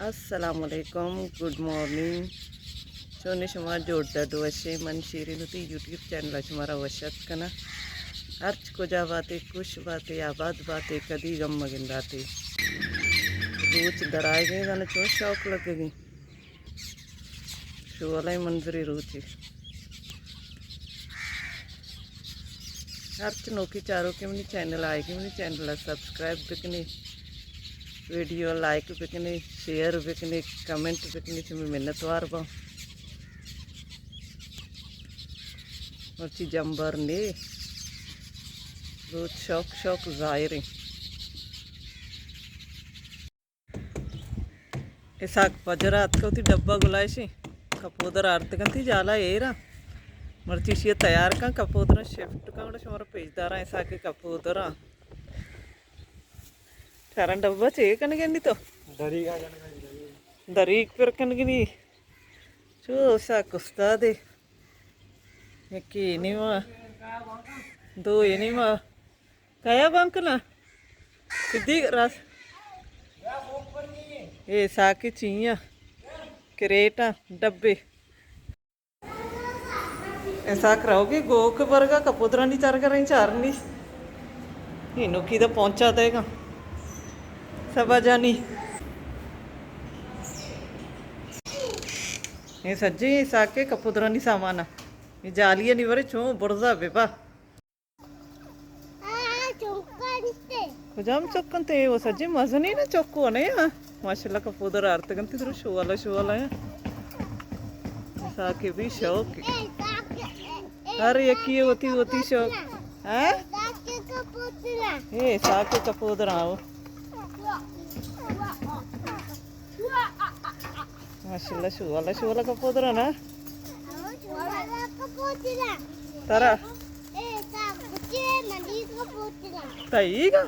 अस्सलामुअलैकुम good morning शोने शुमार जोड़दा दोशे मन शीरीनुती यूट्यूब चैनल शुमारा वशत कना अर्च को जा बातें खुश बातें आबाद बातें कदी गम मगिंदाते रूच दराए गए गाने चो शौक लगेगी शुवाला मंजरी रूची अर्च नोकी चारों के मनी चैनल आएगी money channel subscribe bikini video like bikini share bikini comment bikini से मिन्नतवार बा मर्ची जंबर ने रोज शौक शौक जायरे इसाक पजरा अतकवती डब्बा गुलायशी कपोदर आर्तकंती जाला एरा मर्ची शी तैयार का कपोदर शिफ्ट का शुमार पेजदारा इसाके कपोदरा कारण डब्बा चाहिए कन गनी तो दरीक पर कन गनी चो सा कुस्ता दे यकी निमा दो ये निमा कया बंक ना सिद्धि रस ये साके चिया क्रेटा डब्बे ऐसा कराओगे गोक बरगा कपोतरा नहीं चार कर चारनी इनो की तो पहुंचा देगा सबा जानी ये सज्जे साके कपूतरा नहीं सामाना ये जालिया नहीं वरे छो बुरजा बेबा कुजाम चौकन ते वो सज्जे मजा नहीं ना चौको ने माशाल्लाह कपूतर आर्तगंती तेरे शो वाला है साके भी शौक हर एक ये होती शौक हैं ये साके कपूतर आओ माशाल्लाह शो वाला कपूतर ना तारा तईगा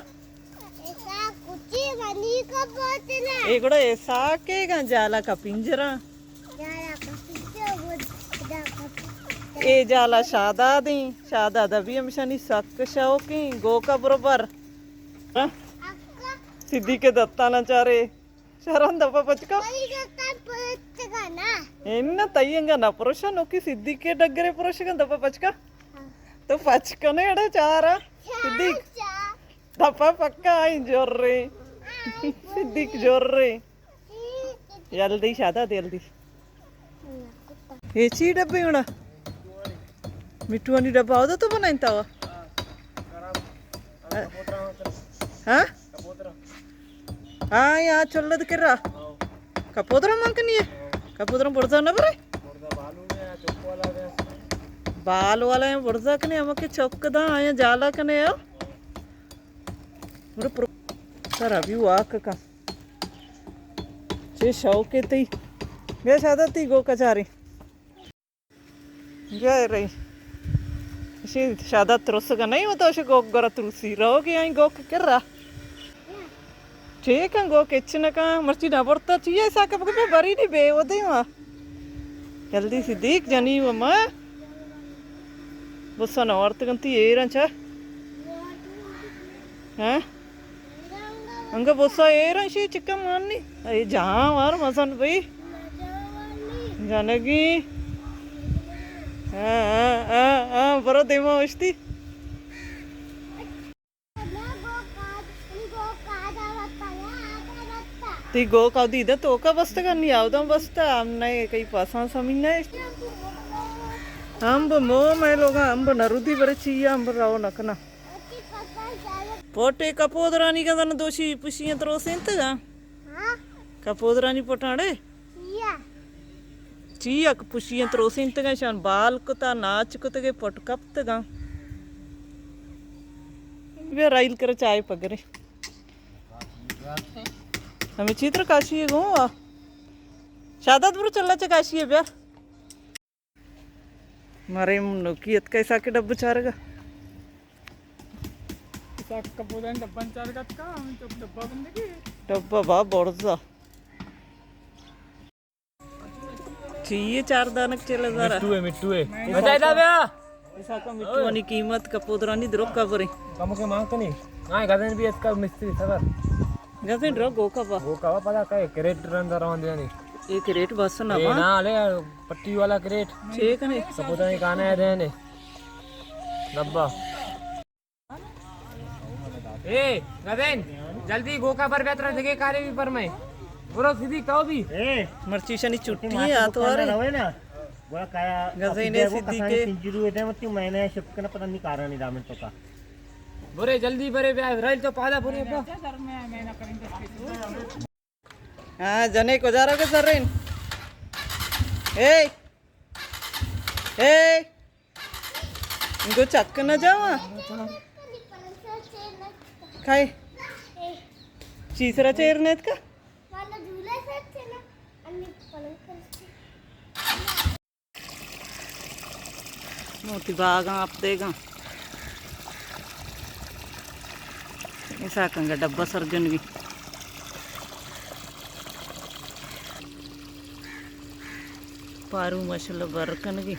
ये కూడా సాకేగా जाला का पिंजरा ये जाला शादा भी हमशानी सक शौकी गो का बरोबर सिद्धि के दत्ता ना चारे शरण दबा पचका इन्न तयंगा ना पुरुष नोकी सिद्धि के डगरे पुरुष का दबा पचका तो पचका ने एड़ा चारा सिद्धि दबा पक्का आई जोर रे सिद्धि जोर रे जल्दी शादा जल्दी ये ची डब्बे होना मिट्टू वाली डब्बा होता तो बनाता हुआ हाँ हाँ यहाँ चल कर रहा कपोदरा मंकनी है कपोदरा बुर्जा ना बरे बाल वाला है बुर्जा कने हमके चौकदा आया जाला कने है सर अभी वाक का जे शौके ती बे शादा ती गो कचारी जय रही इसी शादा त्रुस का नहीं होता उसे गोक गरा त्रुसी रहोगे यहीं गोक कर रहा ठीक है गो किचन का मर्ची ना पड़ता चाहिए ऐसा कब कभी बरी नहीं बे वो दे वहाँ जल्दी सी देख जानी वो माँ बुस्सा ना औरत कंती ये रंचा हैं अंगा बुस्सा ये रंशी चिक्का मारनी अरे जहाँ वार मसन भाई जानगी हाँ बरो देवा उश्ती ती गो का दी दे तो का बस्ता का नहीं आवदा बस्ता हमने कई पासा समीना अंब मो मैं लोग अंब नरुदी बरे चाहिए अंब राव नकना पोटे कपोदरानी का दन दोषी पुशियां तरो सेंतगा कपोदरानी पोटाड़े चीया पुशियां तरो सेंतगा शान बाल को ता नाच को तगे पोट कप्तगा वे राइल कर चाय पगरे हमें चित्र काशी है गो शादात बुरु चलना चा काशी है ब्या मारे नोकियत कैसा के डब्बा चारेगा इसा कपोदन डब्बा चारेगा का हम तो डब्बा बंदे डब्बा बा बोर्जा चाहिए 4 दानक चले जरा मिट्टू है बता दा ब्या ऐसा का मिट्टू वाली कीमत कपोदरानी द्रोक का बरे कम के मांग तो नहीं हां गदन भी इसका मिस्त्री सबर गजन रो गोका गोकावा पता काय क्रेट रन रवंदे नहीं एक रेट बस ना ये ना ले पट्टी वाला क्रेट ठीक है सपुता नहीं काना है देने डब्बा ए गदेन जल्दी गोका पर बेहतर जगह कार्य भी पर मैं बोलो सीधी कहो भी मर्ची शनी छुट्टी है आ तो अरे रवे ना गोळा काय गजईने सिद्धी के इंजुरी होते मग ती महिना शिफ्ट करना पता नहीं कारण निदामन तो का बोरे जल्दी बरे रैल तो पादा पूरी हाँ जने को जा रहा के सर रेन ए इनको चक्क न जावा काय चीसरा चेर नेत का मोती बागा आप देगा ऐसा कंगा डब्बा सर्जन भी पारू मशल बरकन की